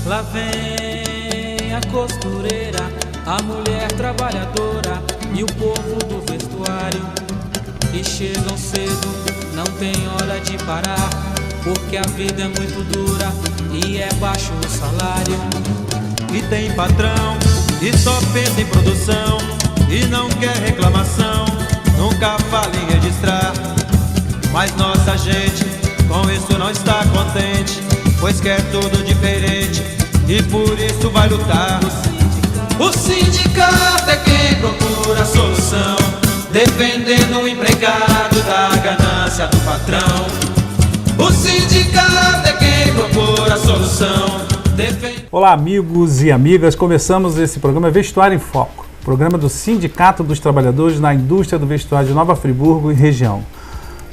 Lá vem a costureira, a mulher trabalhadora e o povo do vestuário. E chegam cedo, não tem hora de parar, porque a vida é muito dura e é baixo o salário. E tem patrão e só pensa em produção e não quer reclamação, nunca fala em registrar. Mas nossa gente com isso não está contente, pois quer tudo diferente e por isso vai lutar. O sindicato é quem procura a solução, defendendo o empregado da ganância do patrão. O sindicato é quem procura a solução. Olá, amigos e amigas, começamos esse programa Vestuário em Foco, programa do Sindicato dos Trabalhadores na Indústria do Vestuário de Nova Friburgo e região.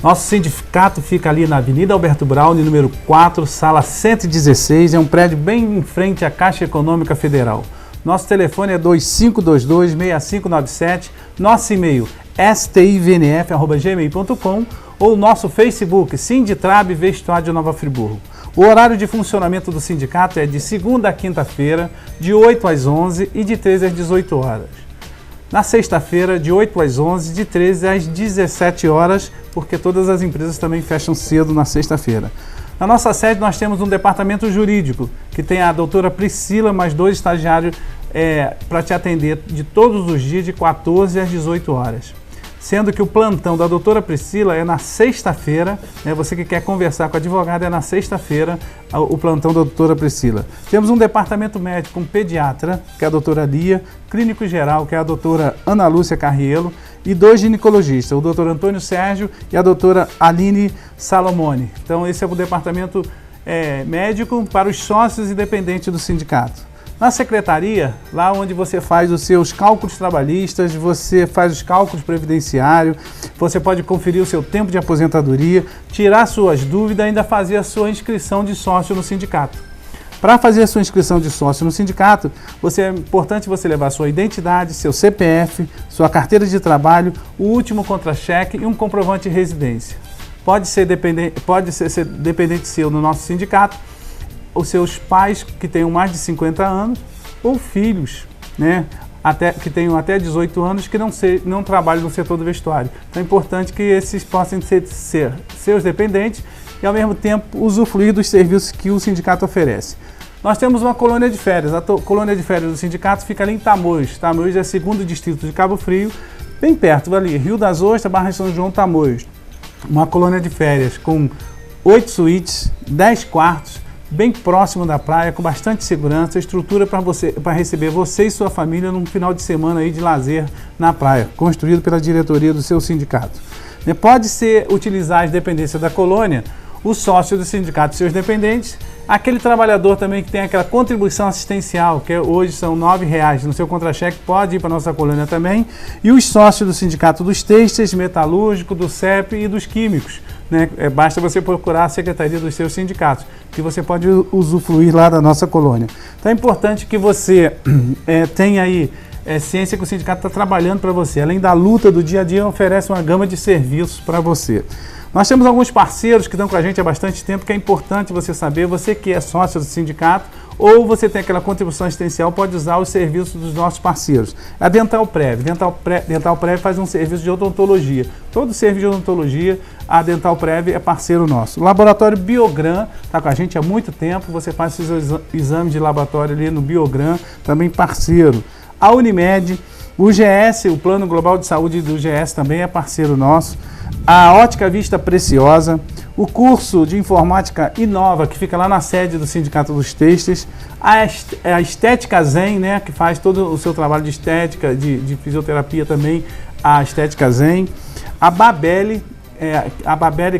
Nosso sindicato fica ali na Avenida Alberto Braune, número 4, sala 116, é um prédio bem em frente à Caixa Econômica Federal. Nosso telefone é 2522-6597, nosso e-mail stivnf@gmail.com ou nosso Facebook Sinditrab Vestuário de Nova Friburgo. O horário de funcionamento do sindicato é de segunda a quinta-feira, de 8 às 11 e de 13 às 18 horas. Na sexta-feira, de 8 às 11, de 13 às 17 horas, porque todas as empresas também fecham cedo na sexta-feira. Na nossa sede nós temos um departamento jurídico, que tem a doutora Priscila, mais 2 estagiários para te atender de todos os dias, de 14 às 18 horas. Sendo que o plantão da doutora Priscila é na sexta-feira, né? Você que quer conversar com a advogada é na sexta-feira o plantão da doutora Priscila. Temos um departamento médico, um pediatra, que é a doutora Lia, clínico geral, que é a doutora Ana Lúcia Carrielo, e 2 ginecologistas, o doutor Antônio Sérgio e a doutora Aline Salomone. Então esse é o departamento médico para os sócios e dependentes do sindicato. Na secretaria, lá onde você faz os seus cálculos trabalhistas, você faz os cálculos previdenciários, você pode conferir o seu tempo de aposentadoria, tirar suas dúvidas e ainda fazer a sua inscrição de sócio no sindicato. Para fazer a sua inscrição de sócio no sindicato, é importante você levar sua identidade, seu CPF, sua carteira de trabalho, o último contra-cheque e um comprovante de residência. Pode ser dependente seu no nosso sindicato, os seus pais que tenham mais de 50 anos ou filhos, né, que tenham até 18 anos que não trabalham no setor do vestuário. Então é importante que esses possam ser seus dependentes e ao mesmo tempo usufruir dos serviços que o sindicato oferece. Nós temos uma colônia de férias. A colônia de férias do sindicato fica ali em Tamoios. Tamoios é o 2º distrito de Cabo Frio, bem perto ali, Rio das Ostras, Barra de São João, Tamoios. Uma colônia de férias com 8 suítes, 10 quartos, bem próximo da praia, com bastante segurança, estrutura para receber você e sua família num final de semana aí de lazer na praia, construído pela diretoria do seu sindicato. Pode utilizar as dependências da colônia, o sócio do sindicato e seus dependentes, aquele trabalhador também que tem aquela contribuição assistencial, que hoje são R$ 9,00 no seu contra-cheque, pode ir para a nossa colônia também, e os sócios do sindicato dos têxteis, metalúrgico, do CEP e dos químicos. Né? Basta você procurar a secretaria dos seus sindicatos, que você pode usufruir lá da nossa colônia. Então é importante que você tenha aí ciência que o sindicato está trabalhando para você. Além da luta do dia a dia, oferece uma gama de serviços para você. Nós temos alguns parceiros que estão com a gente há bastante tempo, que é importante você saber, você que é sócio do sindicato, ou você tem aquela contribuição assistencial, pode usar os serviços dos nossos parceiros. A Dental Prev. Dental Prev faz um serviço de odontologia. Todo serviço de odontologia, a Dental Prev é parceiro nosso. O Laboratório Biogram está com a gente há muito tempo, você faz seus exames de laboratório ali no Biogram, também parceiro. A Unimed, o GS, o Plano Global de Saúde do GS também é parceiro nosso. A Ótica Vista Preciosa, o curso de Informática Inova, que fica lá na sede do Sindicato dos Têxteis, a Estética Zen, né, que faz todo o seu trabalho de estética, de fisioterapia também, a Estética Zen, a Babelli,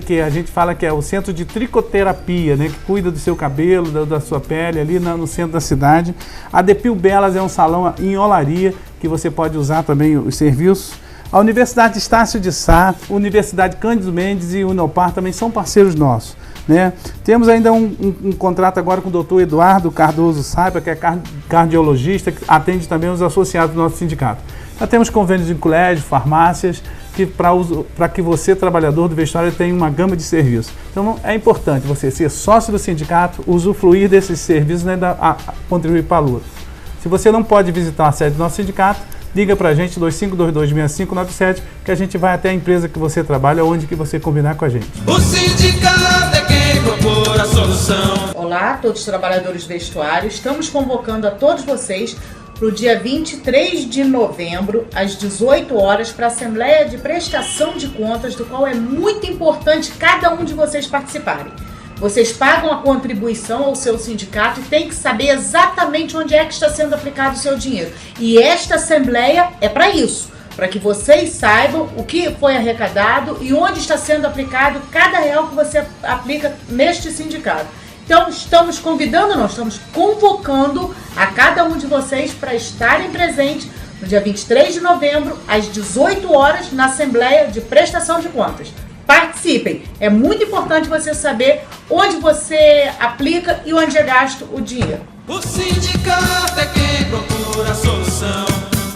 que a gente fala que é o centro de tricoterapia, né, que cuida do seu cabelo, da sua pele, ali no centro da cidade. A Depil Belas é um salão em olaria, que você pode usar também os serviços. A Universidade Estácio de Sá, Universidade Cândido Mendes e Unopar também são parceiros nossos. Né? Temos ainda um contrato agora com o Dr. Eduardo Cardoso Saiba, que é cardiologista, que atende também os associados do nosso sindicato. Nós temos convênios em colégio, farmácias, que para que você, trabalhador do vestuário, tenha uma gama de serviços. Então é importante você ser sócio do sindicato, usufruir desses serviços e ainda contribuir para a luta. Se você não pode visitar a sede do nosso sindicato, liga para a gente, 2522-6597, que a gente vai até a empresa que você trabalha, onde que você combinar com a gente. O sindicato é quem procura a solução. Olá a todos os trabalhadores do vestuário, estamos convocando a todos vocês para o dia 23 de novembro, às 18 horas, para a Assembleia de Prestação de Contas, do qual é muito importante cada um de vocês participarem. Vocês pagam a contribuição ao seu sindicato e tem que saber exatamente onde é que está sendo aplicado o seu dinheiro. E esta Assembleia é para isso, para que vocês saibam o que foi arrecadado e onde está sendo aplicado cada real que você aplica neste sindicato. Então, estamos convocando a cada um de vocês para estarem presentes no dia 23 de novembro, às 18 horas, na Assembleia de Prestação de Contas. Participem! É muito importante você saber onde você aplica e onde é gasto o dinheiro. O sindicato é quem procura a solução,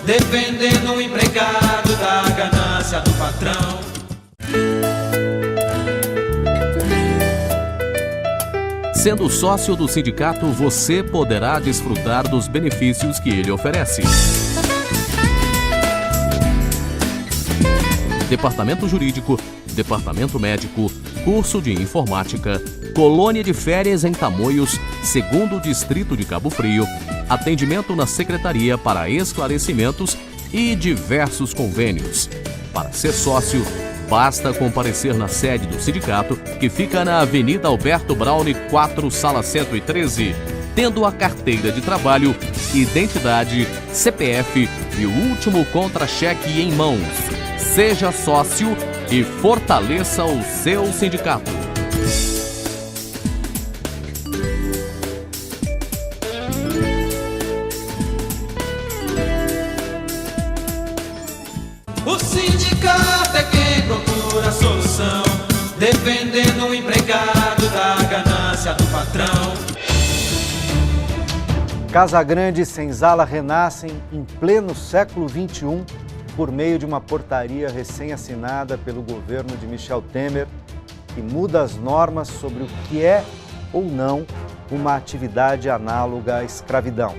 defendendo o empregado da ganância do patrão. Sendo sócio do sindicato, você poderá desfrutar dos benefícios que ele oferece. Departamento Jurídico, Departamento Médico, curso de Informática, colônia de férias em Tamoios, 2º Distrito de Cabo Frio, atendimento na Secretaria para esclarecimentos e diversos convênios. Para ser sócio, basta comparecer na sede do sindicato, que fica na Avenida Alberto Braune 4, Sala 113, tendo a carteira de trabalho, identidade, CPF e o último contra-cheque em mãos. Seja sócio e fortaleça o seu sindicato. O sindicato é quem procura a solução, defendendo o empregado da ganância do patrão. Casa Grande e Senzala renascem em pleno século XXI por meio de uma portaria recém-assinada pelo governo de Michel Temer, que muda as normas sobre o que é ou não uma atividade análoga à escravidão.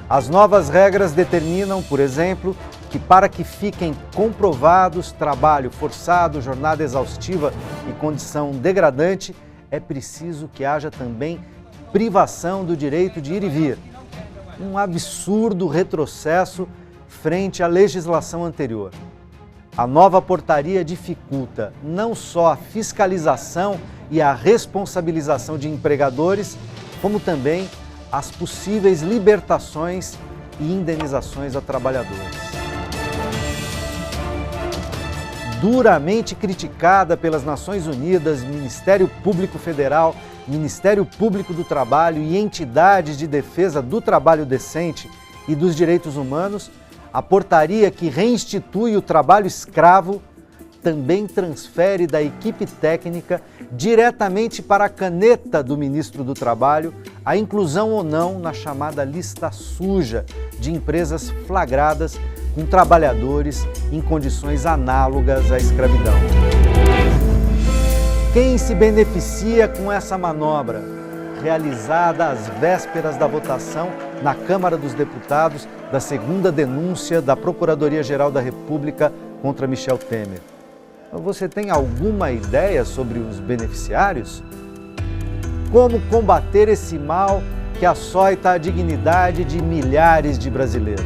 As novas regras determinam, por exemplo, que para que fiquem comprovados trabalho forçado, jornada exaustiva e condição degradante, é preciso que haja também privação do direito de ir e vir. Um absurdo retrocesso frente à legislação anterior. A nova portaria dificulta não só a fiscalização e a responsabilização de empregadores, como também as possíveis libertações e indenizações a trabalhadores. Duramente criticada pelas Nações Unidas, Ministério Público Federal, Ministério Público do Trabalho e entidades de defesa do trabalho decente e dos direitos humanos, a portaria que reinstitui o trabalho escravo também transfere da equipe técnica diretamente para a caneta do ministro do Trabalho a inclusão ou não na chamada lista suja de empresas flagradas com trabalhadores em condições análogas à escravidão. Quem se beneficia com essa manobra, realizada às vésperas da votação na Câmara dos Deputados da segunda denúncia da Procuradoria-Geral da República contra Michel Temer? Você tem alguma ideia sobre os beneficiários? Como combater esse mal que açoita a dignidade de milhares de brasileiros?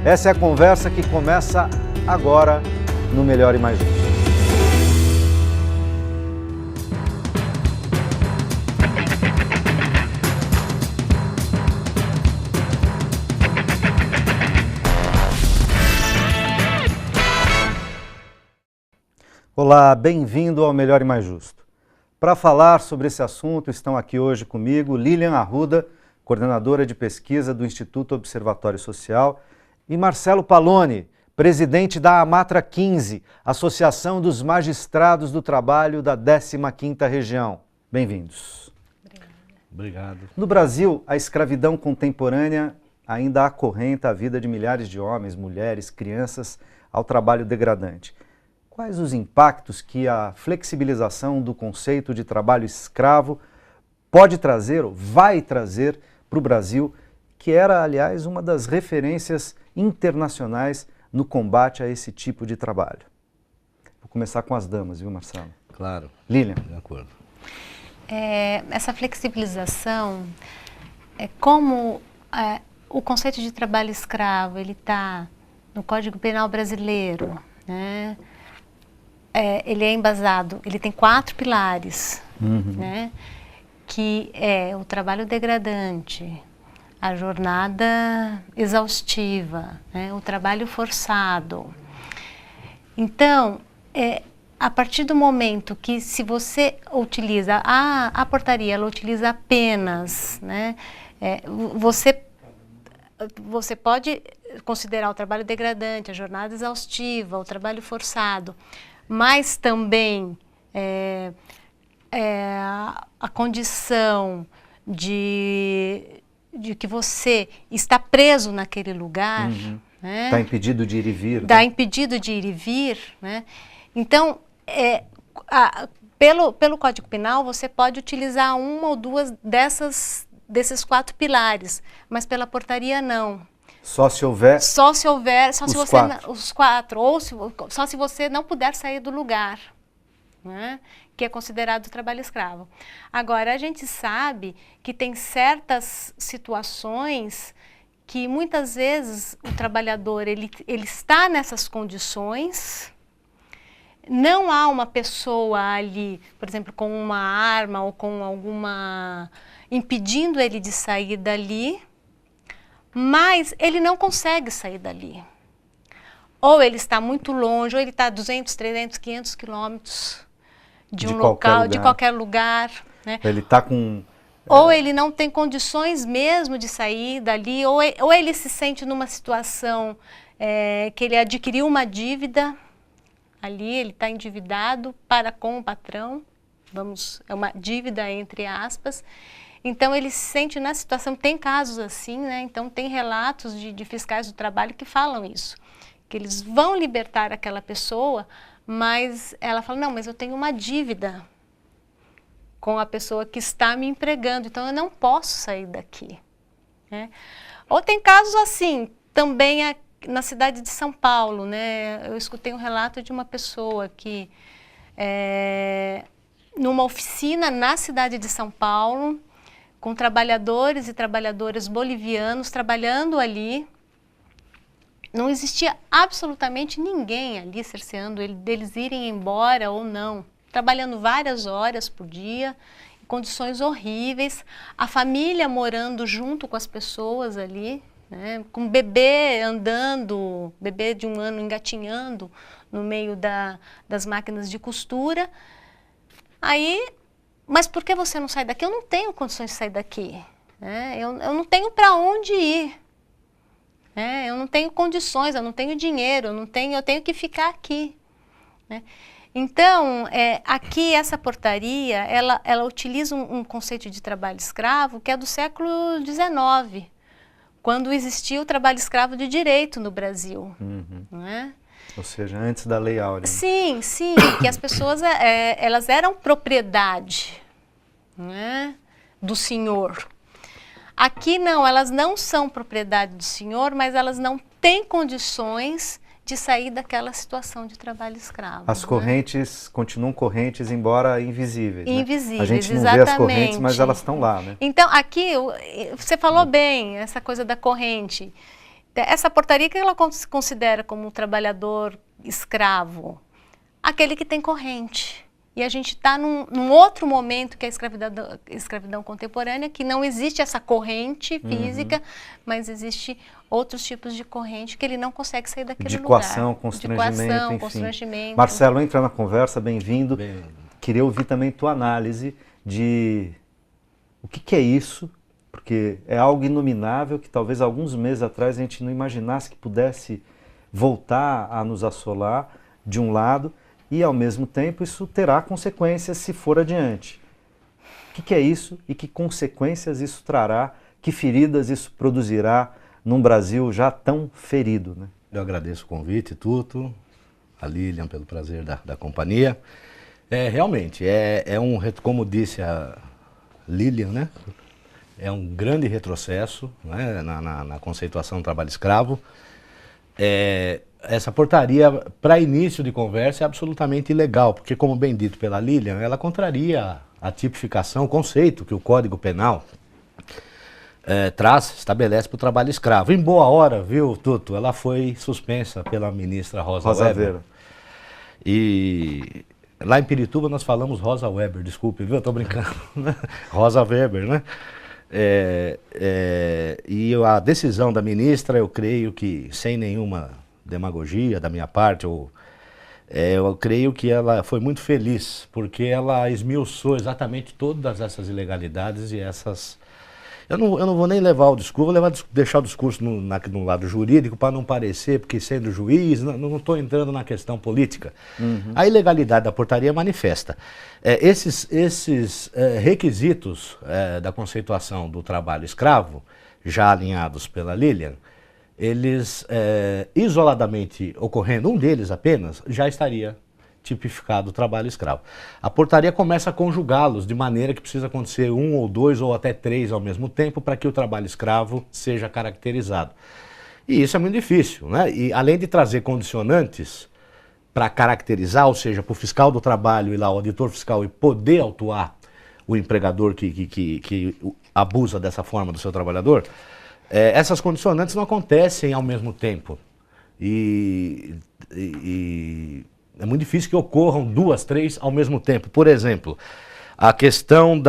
Essa é a conversa que começa agora no Melhor e Mais Justo. Olá, bem-vindo ao Melhor e Mais Justo. Para falar sobre esse assunto, estão aqui hoje comigo Lilian Arruda, coordenadora de pesquisa do Instituto Observatório Social, e Marcelo Paloni, presidente da Amatra 15, Associação dos Magistrados do Trabalho da 15ª Região. Bem-vindos. Obrigado. No Brasil, a escravidão contemporânea ainda acorrenta a vida de milhares de homens, mulheres, crianças ao trabalho degradante. Quais os impactos que a flexibilização do conceito de trabalho escravo pode trazer, ou vai trazer para o Brasil, que era, aliás, uma das referências internacionais no combate a esse tipo de trabalho? Vou começar com as damas, viu, Marcelo? Claro. Lilian. De acordo. Essa flexibilização, como o conceito de trabalho escravo, ele está no Código Penal brasileiro, né? Ele é embasado, ele tem 4 pilares, né? Que é o trabalho degradante, a jornada exaustiva, né? O trabalho forçado. Então, a partir do momento que, se você utiliza a portaria, ela utiliza apenas, né? Você pode considerar o trabalho degradante, a jornada exaustiva, o trabalho forçado, mas também a condição de que você está preso naquele lugar, né? Está impedido de ir e vir. Está impedido de ir e vir, né? Então, pelo Código Penal, você pode utilizar uma ou duas desses 4 pilares, mas pela portaria não. Só se houver os 4, ou só se você não puder sair do lugar, né? Que é considerado trabalho escravo. Agora, a gente sabe que tem certas situações que muitas vezes o trabalhador ele está nessas condições, não há uma pessoa ali, por exemplo, com uma arma ou com alguma impedindo ele de sair dali, mas ele não consegue sair dali. Ou ele está muito longe, ou ele está a 200, 300, 500 quilômetros de um local, de qualquer lugar, né? Ele está com... Ou ele não tem condições mesmo de sair dali, ou ele se sente numa situação que ele adquiriu uma dívida ali, ele está endividado para com o patrão, é uma dívida entre aspas. Então ele se sente na situação, tem casos assim, né? Então tem relatos de fiscais do trabalho que falam isso, que eles vão libertar aquela pessoa, mas ela fala, não, mas eu tenho uma dívida com a pessoa que está me empregando, então eu não posso sair daqui, né? Ou tem casos assim, também na cidade de São Paulo, né? Eu escutei um relato de uma pessoa que, numa oficina na cidade de São Paulo, com trabalhadores e trabalhadoras bolivianos trabalhando ali, não existia absolutamente ninguém ali cerceando deles irem embora ou não, trabalhando várias horas por dia, em condições horríveis, a família morando junto com as pessoas ali, né, com o bebê andando, bebê de 1 ano engatinhando no meio das máquinas de costura. Aí, mas por que você não sai daqui? Eu não tenho condições de sair daqui, né? Eu não tenho para onde ir, né? Eu não tenho condições, eu não tenho dinheiro, eu tenho que ficar aqui, né? Então, aqui essa portaria, ela utiliza um conceito de trabalho escravo que é do século XIX, quando existia o trabalho escravo de direito no Brasil, né? Ou seja, antes da Lei Áurea. Sim, que as pessoas elas eram propriedade, né, do senhor. Aqui não, elas não são propriedade do senhor, mas elas não têm condições de sair daquela situação de trabalho escravo. As correntes continuam correntes, embora invisíveis. Invisíveis, né? A gente não exatamente. vê as correntes, mas elas estão lá, né? Então, aqui, você falou bem, essa coisa da corrente. Essa portaria que ela considera como um trabalhador escravo? Aquele que tem corrente. E a gente está num outro momento que é a escravidão contemporânea, que não existe essa corrente física, mas existe outros tipos de corrente que ele não consegue sair daquele de lugar. Coação, constrangimento, enfim. Constrangimento. Marcelo, entra na conversa, bem-vindo. Queria ouvir também tua análise de o que é isso, porque é algo inominável que talvez alguns meses atrás a gente não imaginasse que pudesse voltar a nos assolar de um lado, e ao mesmo tempo isso terá consequências se for adiante. O que é isso e que consequências isso trará, que feridas isso produzirá num Brasil já tão ferido, né? Eu agradeço o convite, Tuto, a Lilian pelo prazer da companhia. Realmente, como disse a Lilian, né? É um grande retrocesso, né, na conceituação do trabalho escravo. Essa portaria, para início de conversa, é absolutamente ilegal, porque, como bem dito pela Lilian, ela contraria a tipificação, o conceito que o Código Penal estabelece para o trabalho escravo. Em boa hora, viu, Tuto, ela foi suspensa pela ministra Rosa Weber. E lá em Pirituba nós falamos Rosa Weber, desculpe, viu, eu tô brincando. Rosa Weber, né? E a decisão da ministra, eu creio que, sem nenhuma demagogia da minha parte, eu creio que ela foi muito feliz, porque ela esmiuçou exatamente todas essas ilegalidades e essas... Eu não vou nem levar o discurso, vou deixar o discurso no lado jurídico para não parecer, porque sendo juiz, não estou entrando na questão política. A ilegalidade da portaria manifesta. Esses requisitos da conceituação do trabalho escravo, já alinhados pela Lilian, eles isoladamente ocorrendo, um deles apenas, já estaria tipificado o trabalho escravo. A portaria começa a conjugá-los de maneira que precisa acontecer 1 ou 2 ou até 3 ao mesmo tempo para que o trabalho escravo seja caracterizado. E isso é muito difícil, né? E além de trazer condicionantes para caracterizar, ou seja, para o fiscal do trabalho e lá o auditor fiscal e poder autuar o empregador que abusa dessa forma do seu trabalhador, essas condicionantes não acontecem ao mesmo tempo. E é muito difícil que ocorram 2, 3 ao mesmo tempo. Por exemplo, a questão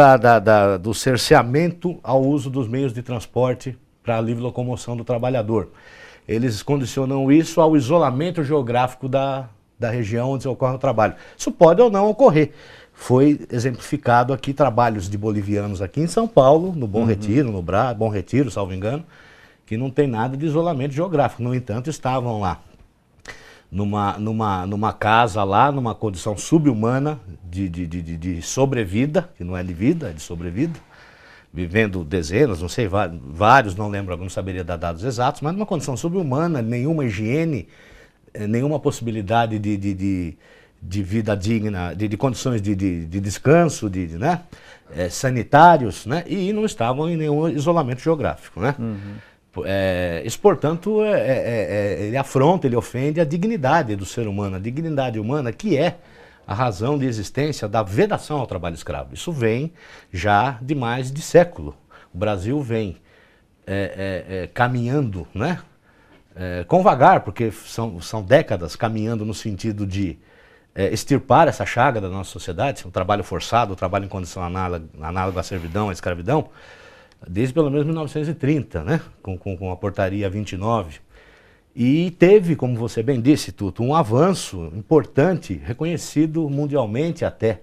do cerceamento ao uso dos meios de transporte para a livre locomoção do trabalhador. Eles condicionam isso ao isolamento geográfico da região onde ocorre o trabalho. Isso pode ou não ocorrer. Foi exemplificado aqui trabalhos de bolivianos aqui em São Paulo, no Bom Retiro, Bom Retiro, salvo engano, que não tem nada de isolamento geográfico. No entanto, estavam lá numa casa lá, numa condição subhumana de sobrevida, que não é de vida, é de sobrevida, vivendo dezenas, não sei, vários, não lembro, não saberia dar dados exatos, mas numa condição subhumana, nenhuma higiene, nenhuma possibilidade de vida digna, de condições de descanso, né, sanitários, né, e não estavam em nenhum isolamento geográfico, né. Isso, portanto, ele afronta, ele ofende a dignidade do ser humano, a dignidade humana, que é a razão de existência da vedação ao trabalho escravo. Isso vem já de mais de século. O Brasil vem caminhando, né, com vagar, porque são décadas caminhando no sentido de extirpar essa chaga da nossa sociedade, o trabalho forçado, o trabalho em condição análoga à servidão, à escravidão, desde pelo menos 1930, né? Com a portaria 29. E teve, como você bem disse, Tuto, um avanço importante, reconhecido mundialmente até,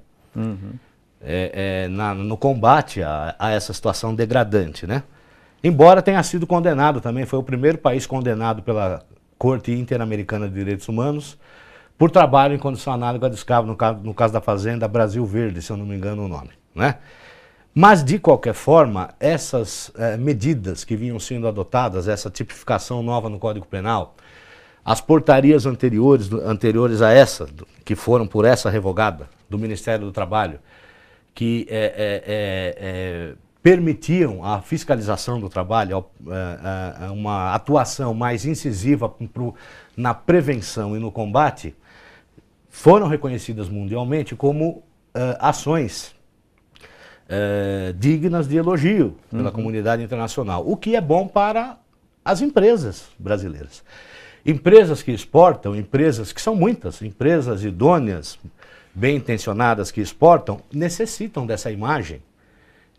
no combate a essa situação degradante, né? Embora tenha sido condenado também, foi o primeiro país condenado pela Corte Interamericana de Direitos Humanos por trabalho em condição análoga de escravo, no caso da Fazenda Brasil Verde, se eu não me engano o nome, né? Mas, de qualquer forma, essas medidas que vinham sendo adotadas, essa tipificação nova no Código Penal, as portarias anteriores a essa, que foram por essa revogada do Ministério do Trabalho, que permitiam a fiscalização do trabalho, uma atuação mais incisiva na prevenção e no combate, foram reconhecidas mundialmente como ações dignas de elogio pela comunidade internacional, o que é bom para as empresas brasileiras. Empresas que exportam, empresas que são muitas, empresas idôneas, bem intencionadas que exportam, necessitam dessa imagem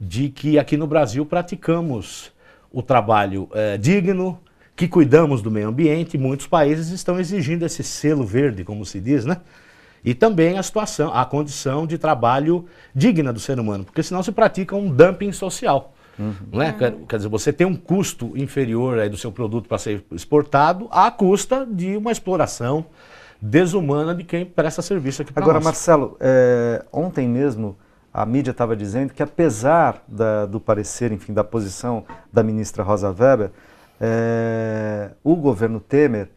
de que aqui no Brasil praticamos o trabalho digno, que cuidamos do meio ambiente. Muitos países estão exigindo esse selo verde, como se diz, né? E também a condição de trabalho digna do ser humano, porque senão se pratica um dumping social. Não é? Quer dizer, você tem um custo inferior aí do seu produto para ser exportado à custa de uma exploração desumana de quem presta serviço aqui para nós. Agora, Marcelo, ontem mesmo a mídia estava dizendo que, apesar do parecer, enfim, da posição da ministra Rosa Weber, o governo Temer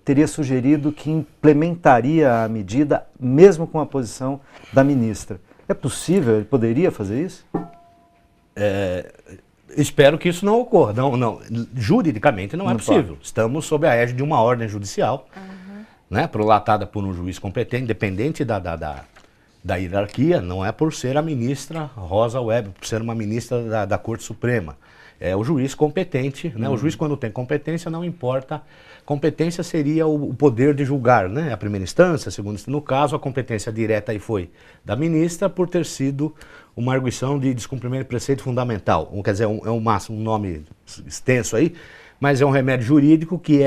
teria sugerido que implementaria a medida mesmo com a posição da ministra. É possível? Ele poderia fazer isso? Espero que isso não ocorra. Não, juridicamente não é possível. Estamos sob a égide de uma ordem judicial, né, prolatada por um juiz competente, independente da hierarquia, não é por ser a ministra Rosa Weber, por ser uma ministra da Corte Suprema. É o juiz competente, né? O juiz, quando tem competência, não importa. Competência seria o poder de julgar, né? A primeira instância, a segunda instância. No caso, a competência direta aí foi da ministra por ter sido uma arguição de descumprimento de preceito fundamental. Quer dizer, é um nome extenso aí, mas é um remédio jurídico que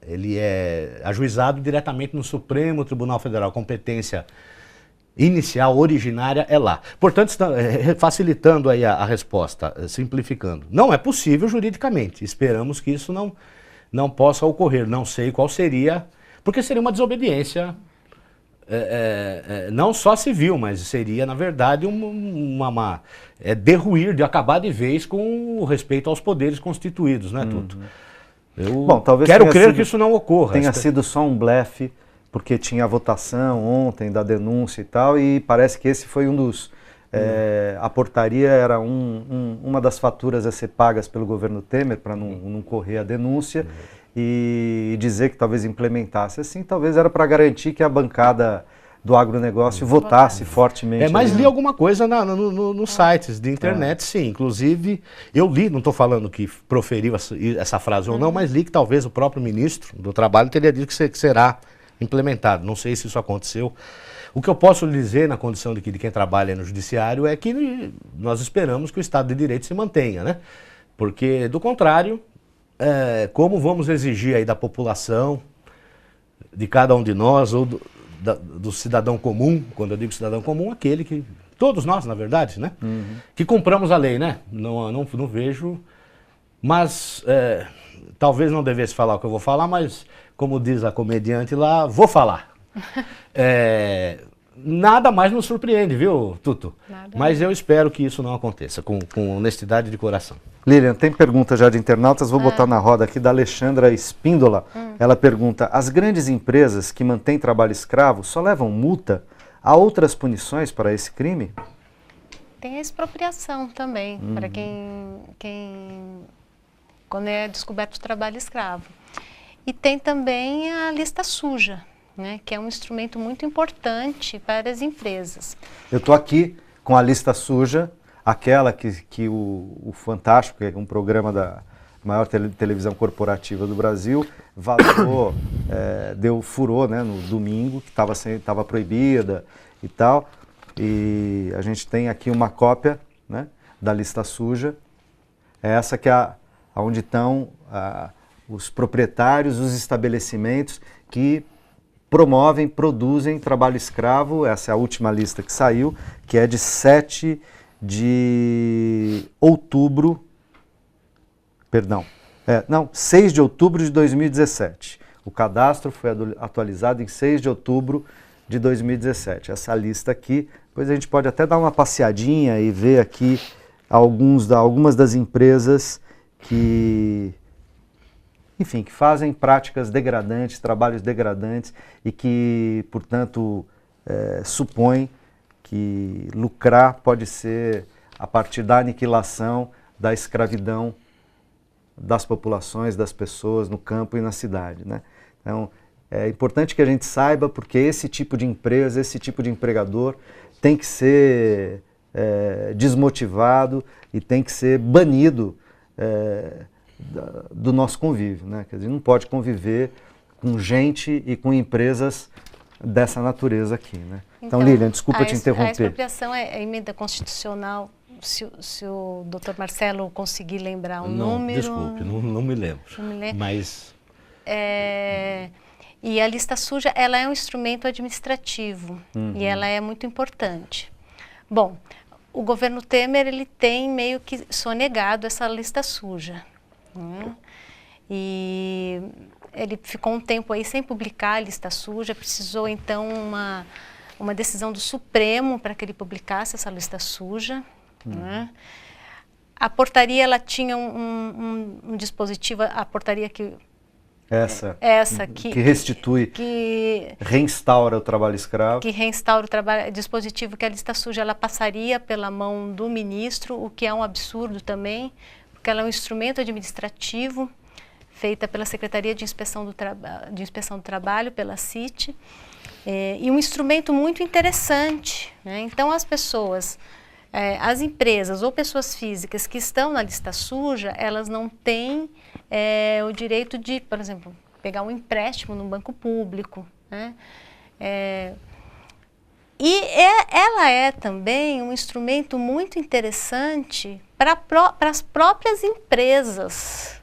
ele é ajuizado diretamente no Supremo Tribunal Federal. Competência inicial, originária, é lá. Portanto, facilitando aí a resposta, simplificando. Não é possível juridicamente. Esperamos que isso não possa ocorrer. Não sei qual seria, porque seria uma desobediência, não só civil, mas seria, na verdade, derruir, de acabar de vez com o respeito aos poderes constituídos, né, Tuto? Bom, talvez quero crer que isso não ocorra. Tenha sido só um blefe, porque tinha a votação ontem da denúncia e tal, e parece que esse foi um dos... a portaria era uma das faturas a ser pagas pelo governo Temer para não correr a denúncia e dizer que talvez implementasse assim, talvez era para garantir que a bancada do agronegócio votasse fortemente. Mas li alguma coisa nos sites de internet, sim. Inclusive, eu li, não estou falando que proferiu essa frase ou não, mas li que talvez o próprio ministro do Trabalho teria dito que será implementado. Não sei se isso aconteceu. O que eu posso lhe dizer, na condição de quem trabalha no judiciário, é que nós esperamos que o Estado de Direito se mantenha, né? Porque, do contrário, como vamos exigir aí da população, de cada um de nós, ou do cidadão comum, quando eu digo cidadão comum, aquele que, todos nós, na verdade, né? Que compramos a lei, né? Não vejo, mas talvez não devesse falar o que eu vou falar, mas, como diz a comediante lá, vou falar. Nada mais nos surpreende, viu, Tuto? Mas eu espero que isso não aconteça, com honestidade de coração. Lilian, tem pergunta já de internautas, vou botar na roda aqui da Alexandra Espíndola. Ela pergunta, as grandes empresas que mantêm trabalho escravo só levam multa? Há outras punições para esse crime? Tem a expropriação também, para quando é descoberto o trabalho escravo. E tem também a lista suja, né, que é um instrumento muito importante para as empresas. Eu estou aqui com a lista suja, aquela que o Fantástico, que é um programa da maior televisão corporativa do Brasil, vazou, furou, né, no domingo, que estava proibida e tal. E a gente tem aqui uma cópia, né, da lista suja. Essa que é onde estão os proprietários, os estabelecimentos que produzem trabalho escravo. Essa é a última lista que saiu, que é de 7 de outubro, 6 de outubro de 2017. O cadastro foi atualizado em 6 de outubro de 2017. Essa lista aqui, depois a gente pode até dar uma passeadinha e ver aqui algumas das empresas que fazem práticas degradantes, trabalhos degradantes e que, portanto, supõem que lucrar pode ser a partir da aniquilação, da escravidão das populações, das pessoas no campo e na cidade, né? Então, é importante que a gente saiba, porque esse tipo de empresa, esse tipo de empregador tem que ser desmotivado e tem que ser banido do nosso convívio, né? Quer dizer, não pode conviver com gente e com empresas dessa natureza aqui, né? Então, Lilian, desculpa te interromper. A expropriação é emenda constitucional, se o doutor Marcelo conseguir lembrar um número... Desculpe, não me lembro. Mas... E a lista suja, ela é um instrumento administrativo e ela é muito importante. Bom, o governo Temer, ele tem meio que sonegado essa lista suja, né? E ele ficou um tempo aí sem publicar a lista suja, precisou então uma decisão do Supremo para que ele publicasse essa lista suja, né? A portaria, ela tinha um dispositivo, a portaria que... Essa que restitui, reinstaura o trabalho escravo. Que reinstaura o dispositivo que a lista suja, ela passaria pela mão do ministro, o que é um absurdo também, porque ela é um instrumento administrativo, feita pela Secretaria de Inspeção do Trabalho, pela CIT, e um instrumento muito interessante, né? Então, as pessoas, as empresas ou pessoas físicas que estão na lista suja, elas não têm o direito de, por exemplo, pegar um empréstimo no banco público, né? Ela é também um instrumento muito interessante para as próprias empresas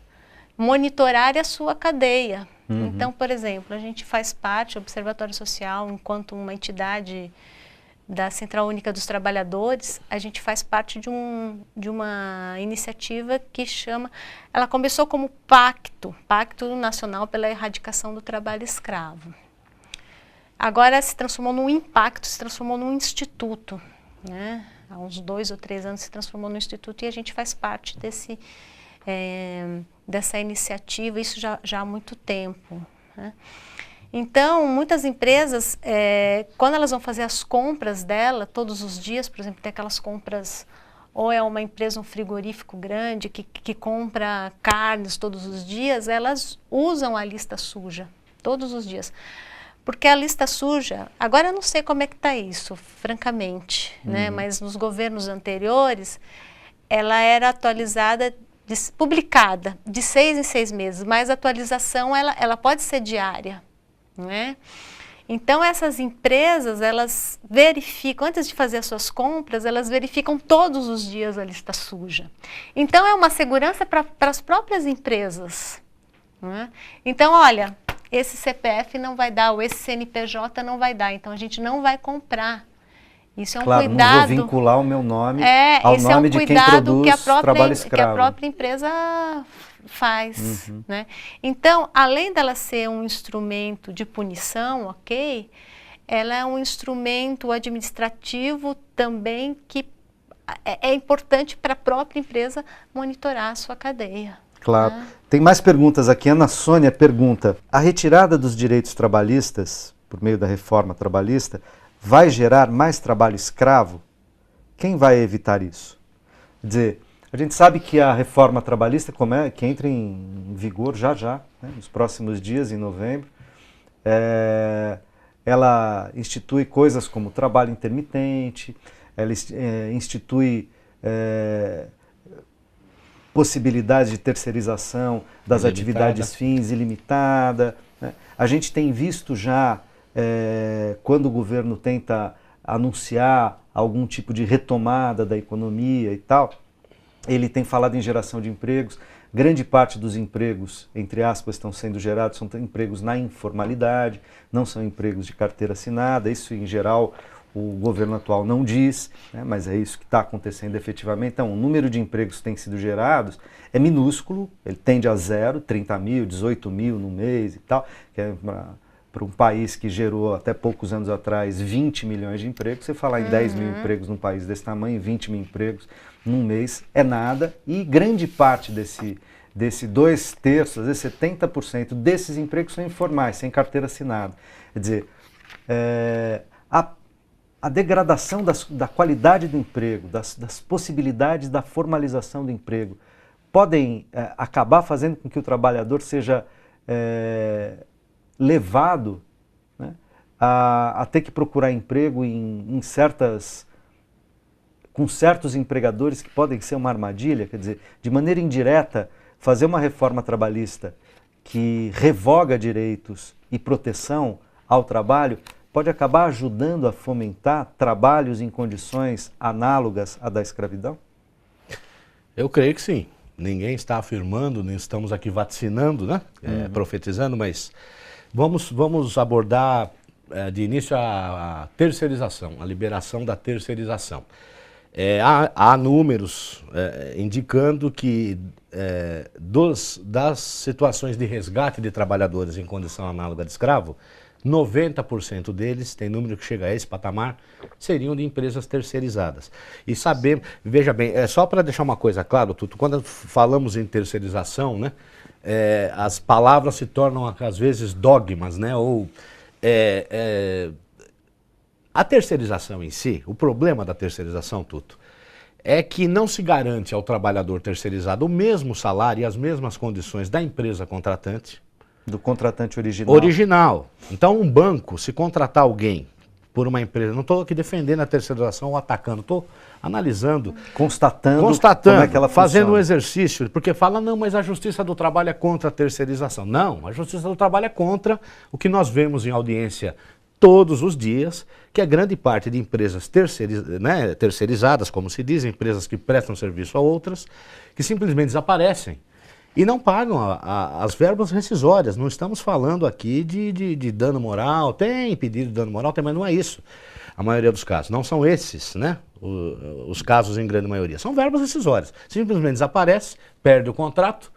monitorarem a sua cadeia. Então, por exemplo, a gente faz parte, o Observatório Social, enquanto uma entidade da Central Única dos Trabalhadores, a gente faz parte de uma iniciativa que ela começou como Pacto Nacional pela Erradicação do Trabalho Escravo. Agora se transformou num impacto, se transformou num instituto, né? Há uns 2 ou 3 anos se transformou num instituto e a gente faz parte dessa iniciativa, isso já há muito tempo, né? Então, muitas empresas, quando elas vão fazer as compras dela, todos os dias, por exemplo, tem aquelas compras, ou é uma empresa, um frigorífico grande, que compra carnes todos os dias, elas usam a lista suja, todos os dias. Porque a lista suja, agora eu não sei como é que está isso, francamente, né? Mas nos governos anteriores, ela era atualizada, publicada, de 6 em 6 meses, mas a atualização, ela pode ser diária, né? Então, essas empresas, elas verificam, antes de fazer as suas compras, elas verificam todos os dias a lista suja. Então, é uma segurança para as próprias empresas, né? Então, olha, esse CPF não vai dar, ou esse CNPJ não vai dar, então a gente não vai comprar. Isso é um cuidado. Não vou vincular o meu nome ao nome de quem produz trabalho escravo. Que a própria empresa faz, né? Então, além dela ser um instrumento de punição, ok, ela é um instrumento administrativo também que é importante para a própria empresa monitorar a sua cadeia. Claro. Tem mais perguntas aqui. Ana Sônia pergunta: a retirada dos direitos trabalhistas, por meio da reforma trabalhista, vai gerar mais trabalho escravo? Quem vai evitar isso? Quer dizer, a gente sabe que a reforma trabalhista, que entra em vigor já, né, nos próximos dias, em novembro, ela institui coisas como trabalho intermitente, ela institui possibilidades de terceirização das atividades fins ilimitada, né? A gente tem visto já, quando o governo tenta anunciar algum tipo de retomada da economia e tal, ele tem falado em geração de empregos. Grande parte dos empregos, entre aspas, estão sendo gerados, são empregos na informalidade, não são empregos de carteira assinada. Isso, em geral, o governo atual não diz, né, mas é isso que está acontecendo efetivamente. Então, o número de empregos que têm sido gerados é minúsculo, ele tende a 0, 30 mil, 18 mil no mês e tal, que é para um país que gerou até poucos anos atrás 20 milhões de empregos. Você falar em 10 mil empregos num país desse tamanho, 20 mil empregos num mês é nada, e grande parte desse 2/3, às vezes 70% desses empregos são informais, sem carteira assinada. Quer dizer, a degradação da qualidade do emprego, das possibilidades da formalização do emprego, podem acabar fazendo com que o trabalhador seja levado, né, a ter que procurar emprego com certos empregadores que podem ser uma armadilha. Quer dizer, de maneira indireta, fazer uma reforma trabalhista que revoga direitos e proteção ao trabalho pode acabar ajudando a fomentar trabalhos em condições análogas à da escravidão? Eu creio que sim. Ninguém está afirmando, nem estamos aqui vaticinando, né? Profetizando, mas vamos abordar de início a terceirização, a liberação da terceirização. Há números indicando que das situações de resgate de trabalhadores em condição análoga de escravo, 90% deles, tem número que chega a esse patamar, seriam de empresas terceirizadas. E sabemos, veja bem, só para deixar uma coisa clara, Tuto, quando falamos em terceirização, né, as palavras se tornam às vezes dogmas, né, ou a terceirização em si, o problema da terceirização, Tuto, é que não se garante ao trabalhador terceirizado o mesmo salário e as mesmas condições da empresa contratante. Do contratante original. Original. Então, um banco, se contratar alguém por uma empresa, não estou aqui defendendo a terceirização ou atacando, estou analisando. Constatando como é que ela fazendo funciona. um exercício, porque fala, não, mas a Justiça do Trabalho é contra a terceirização. Não, a Justiça do Trabalho é contra o que nós vemos em audiência todos os dias, que a grande parte de empresas terceirizadas, como se diz, empresas que prestam serviço a outras, que simplesmente desaparecem e não pagam as verbas rescisórias. Não estamos falando aqui de dano moral, tem pedido de dano moral, mas não é isso. A maioria dos casos, não são esses, né? Os casos em grande maioria, são verbas rescisórias. Simplesmente desaparece, perde o contrato,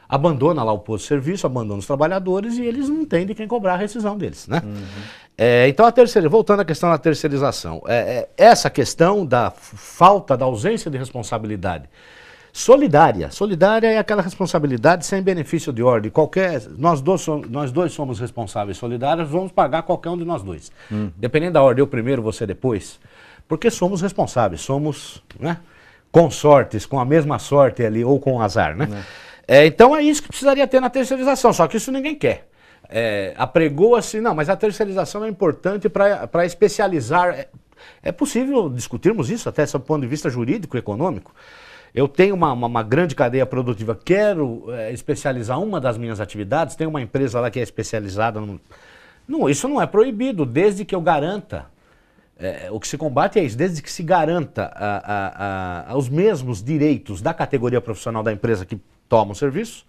abandona lá o posto de serviço, abandona os trabalhadores e eles não têm de quem cobrar a rescisão deles, né? Então, voltando à questão da terceirização, essa questão da falta, da ausência de responsabilidade solidária é aquela responsabilidade sem benefício de ordem. Nós dois somos responsáveis solidários, vamos pagar qualquer um de nós dois. Dependendo da ordem, eu primeiro, você depois, porque somos responsáveis, somos, né, consortes, com a mesma sorte ali, ou com azar, né? Então é isso que precisaria ter na terceirização, só que isso ninguém quer. Apregou-se, não, mas a terceirização é importante para especializar. É possível discutirmos isso até sob o ponto de vista jurídico e econômico. Eu tenho uma grande cadeia produtiva, quero especializar uma das minhas atividades, tem uma empresa lá que é especializada. Isso não é proibido, desde que eu garanta. O que se combate é isso, desde que se garanta os mesmos direitos da categoria profissional da empresa que toma o serviço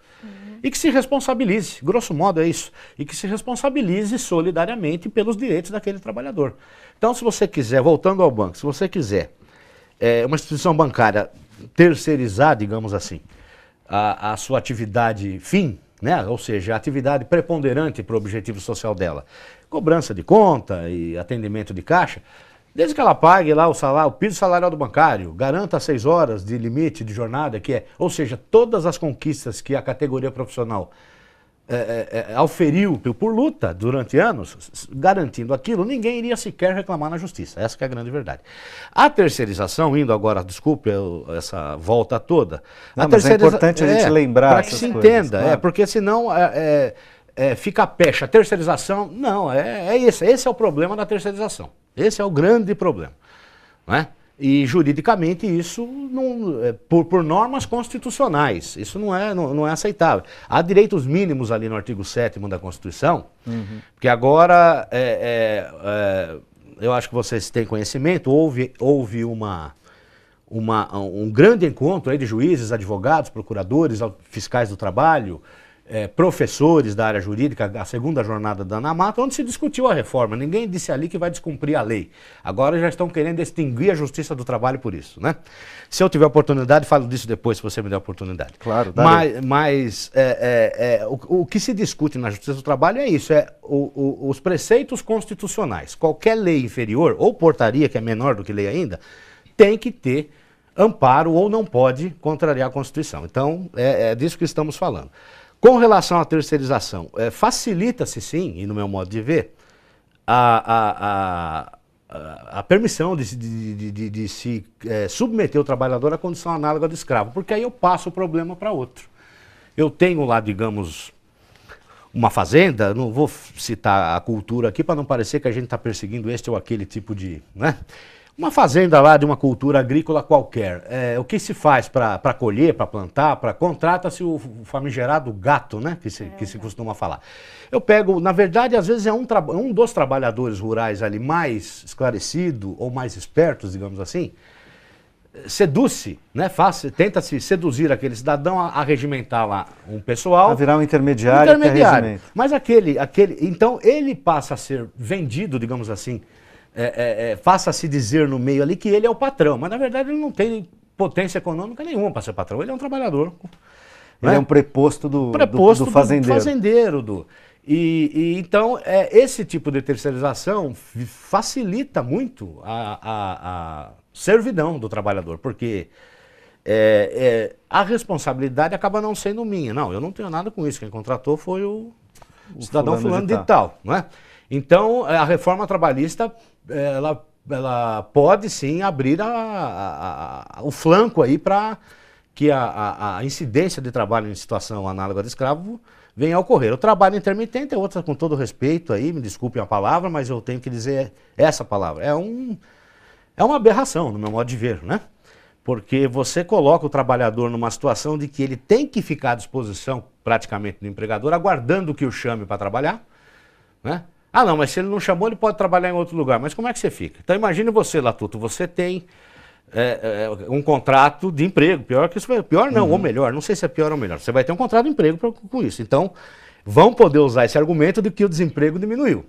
e que se responsabilize, grosso modo é isso, e que se responsabilize solidariamente pelos direitos daquele trabalhador. Então, se você quiser, voltando ao banco, se você quiser uma instituição bancária terceirizar, digamos assim, a sua atividade fim, né? Ou seja, a atividade preponderante para o objetivo social dela, cobrança de conta e atendimento de caixa, desde que ela pague lá o piso salarial do bancário, garanta 6 horas de limite de jornada, ou seja, todas as conquistas que a categoria profissional auferiu por luta durante anos, garantindo aquilo, ninguém iria sequer reclamar na justiça. Essa que é a grande verdade. A terceirização, indo agora, desculpe essa volta toda. Mas é importante a gente lembrar para que se entenda, claro. Porque senão fica a pecha. A terceirização, não, esse é o problema da terceirização. Esse é o grande problema, não é? E juridicamente isso, por normas constitucionais, isso não é aceitável. Há direitos mínimos ali no artigo 7º da Constituição, porque agora, eu acho que vocês têm conhecimento, houve um grande encontro aí de juízes, advogados, procuradores, fiscais do trabalho, professores da área jurídica, a segunda jornada da ANAMATA, onde se discutiu a reforma. Ninguém disse ali que vai descumprir a lei. Agora já estão querendo extinguir a Justiça do Trabalho por isso, né? Se eu tiver oportunidade, falo disso depois, se você me der oportunidade. Claro, mas o que se discute na Justiça do Trabalho é isso, os preceitos constitucionais. Qualquer lei inferior, ou portaria, que é menor do que lei ainda, tem que ter amparo ou não pode contrariar a Constituição. Então, é disso que estamos falando. Com relação à terceirização, facilita-se sim, e no meu modo de ver, a permissão de se submeter o trabalhador à condição análoga do escravo, porque aí eu passo o problema para outro. Eu tenho lá, digamos, uma fazenda, não vou citar a cultura aqui para não parecer que a gente está perseguindo este ou aquele tipo de... né? Uma fazenda lá de uma cultura agrícola qualquer, o que se faz para colher, para plantar, contrata-se o famigerado gato, né, que se costuma falar. Eu pego, na verdade, às vezes é um dos trabalhadores rurais ali mais esclarecido ou mais espertos, digamos assim, seduz-se, né, tenta-se seduzir aquele cidadão a regimentar lá um pessoal. A virar um intermediário. Mas então ele passa a ser vendido, digamos assim, faça-se dizer no meio ali que ele é o patrão, mas na verdade ele não tem potência econômica nenhuma para ser patrão, ele é um trabalhador. Ele é um preposto do fazendeiro. Então, esse tipo de terceirização facilita muito a servidão do trabalhador, porque a responsabilidade acaba não sendo minha. Não, eu não tenho nada com isso. Quem contratou foi o cidadão fulano de tal, não é? Então, a reforma trabalhista, ela pode sim abrir o flanco aí para que a incidência de trabalho em situação análoga de escravo venha a ocorrer. O trabalho intermitente é outra, com todo respeito aí, me desculpem a palavra, mas eu tenho que dizer essa palavra. É uma aberração, no meu modo de ver, né? Porque você coloca o trabalhador numa situação de que ele tem que ficar à disposição, praticamente, do empregador, aguardando que o chame para trabalhar, né? Ah, não, mas se ele não chamou, ele pode trabalhar em outro lugar. Mas como é que você fica? Então imagine você, Latuto, você tem um contrato de emprego, pior não, ou melhor, não sei se é pior ou melhor, você vai ter um contrato de emprego com isso. Então, vão poder usar esse argumento de que o desemprego diminuiu.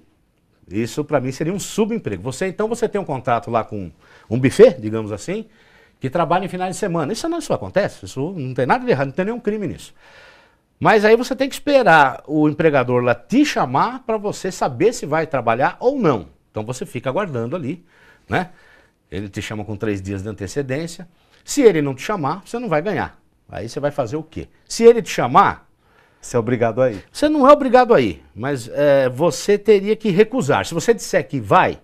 Isso, para mim, seria um subemprego. Então, você tem um contrato lá com um buffet, digamos assim, que trabalha em finais de semana. Isso acontece, isso não tem nada de errado, não tem nenhum crime nisso. Mas aí você tem que esperar o empregador lá te chamar para você saber se vai trabalhar ou não. Então, você fica aguardando ali, né? Ele te chama com 3 dias de antecedência. Se ele não te chamar, você não vai ganhar. Aí você vai fazer o quê? Se ele te chamar... Você é obrigado a ir. Você não é obrigado a ir, mas você teria que recusar. Se você disser que vai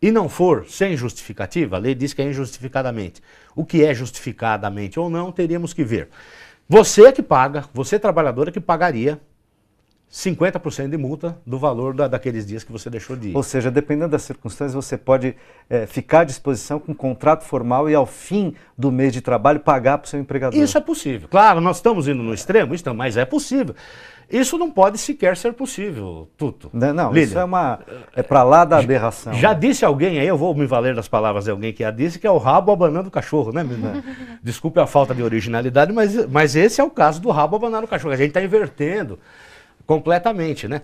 e não for sem justificativa, a lei diz que é injustificadamente. O que é justificadamente ou não, teríamos que ver. Você é que paga, você trabalhador é que pagaria 50% de multa do valor daqueles dias que você deixou de ir. Ou seja, dependendo das circunstâncias, você pode ficar à disposição com um contrato formal e ao fim do mês de trabalho pagar para o seu empregador. Isso é possível. Claro, nós estamos indo no extremo, mas é possível. Isso não pode sequer ser possível, Tuto. Não, Lilian, isso é para lá da aberração. Já disse alguém aí, eu vou me valer das palavras de alguém que já disse, que é o rabo abanando o cachorro, né? Desculpe a falta de originalidade, mas esse é o caso do rabo abanando o cachorro. A gente está invertendo completamente, né?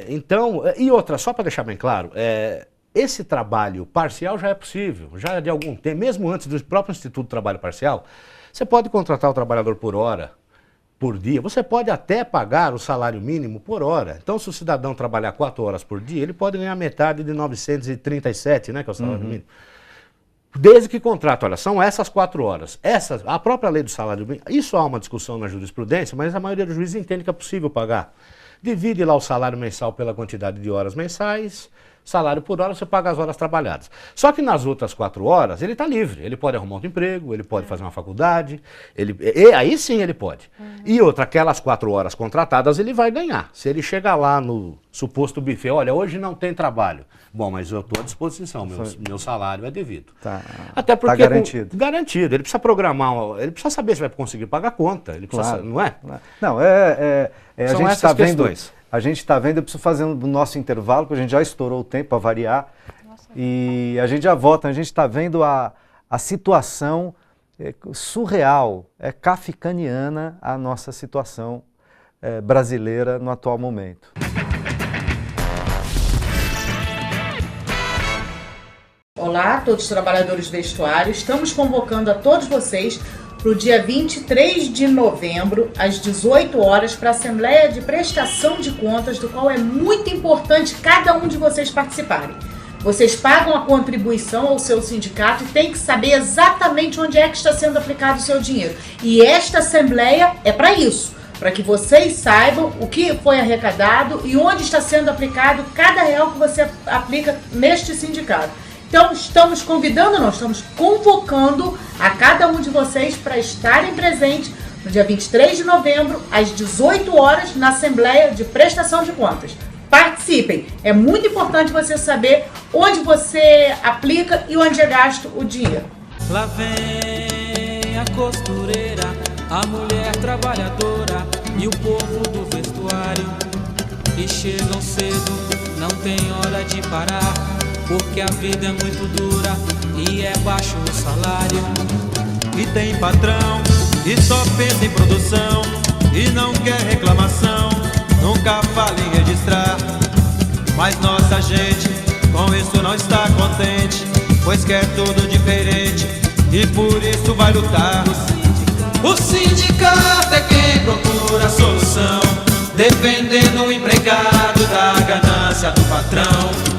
Então, e outra, só para deixar bem claro, esse trabalho parcial já é possível, já de algum tempo, mesmo antes do próprio Instituto do Trabalho Parcial, você pode contratar o trabalhador por hora, por dia, você pode até pagar o salário mínimo por hora. Então, se o cidadão trabalhar 4 horas por dia, ele pode ganhar metade de 937, né, que é o salário mínimo. Desde que contrato, olha, são essas 4 horas. A própria lei do salário mínimo, isso há uma discussão na jurisprudência, mas a maioria dos juízes entende que é possível pagar. Divide lá o salário mensal pela quantidade de horas mensais, salário por hora, você paga as horas trabalhadas. Só que nas outras 4 horas, ele está livre. Ele pode arrumar outro emprego, ele pode fazer uma faculdade, aí sim ele pode. E outra, aquelas 4 horas contratadas, ele vai ganhar. Se ele chegar lá no suposto buffet, olha, hoje não tem trabalho. Bom, mas eu estou à disposição, meu salário é devido. Tá. Até porque garantido. Garantido. Ele precisa programar, ele precisa saber se vai conseguir pagar a conta. Ele precisa, não é? Não, a São gente está vendo. questões. A gente está vendo, eu preciso fazer o nosso intervalo, porque a gente já estourou o tempo para variar. E a gente já volta, a gente está vendo a situação surreal, kafkaniana a nossa situação brasileira no atual momento. Olá, todos os trabalhadores do vestuário. Estamos convocando a todos vocês para o dia 23 de novembro, às 18 horas, para a Assembleia de Prestação de Contas, do qual é muito importante cada um de vocês participarem. Vocês pagam a contribuição ao seu sindicato e tem que saber exatamente onde é que está sendo aplicado o seu dinheiro. E esta Assembleia é para isso, para que vocês saibam o que foi arrecadado e onde está sendo aplicado cada real que você aplica neste sindicato. Então, estamos convocando a cada um de vocês para estarem presentes no dia 23 de novembro, às 18 horas, na Assembleia de Prestação de Contas. Participem! É muito importante você saber onde você aplica e onde é gasto o dinheiro. Lá vem a costureira, a mulher trabalhadora e o povo do vestuário. E chegam cedo, não tem hora de parar, porque a vida é muito dura e é baixo o salário. E tem patrão que só pensa em produção e não quer reclamação, nunca fala em registrar. Mas nossa gente com isso não está contente, pois quer tudo diferente e por isso vai lutar. O sindicato é quem procura a solução, defendendo do patrão.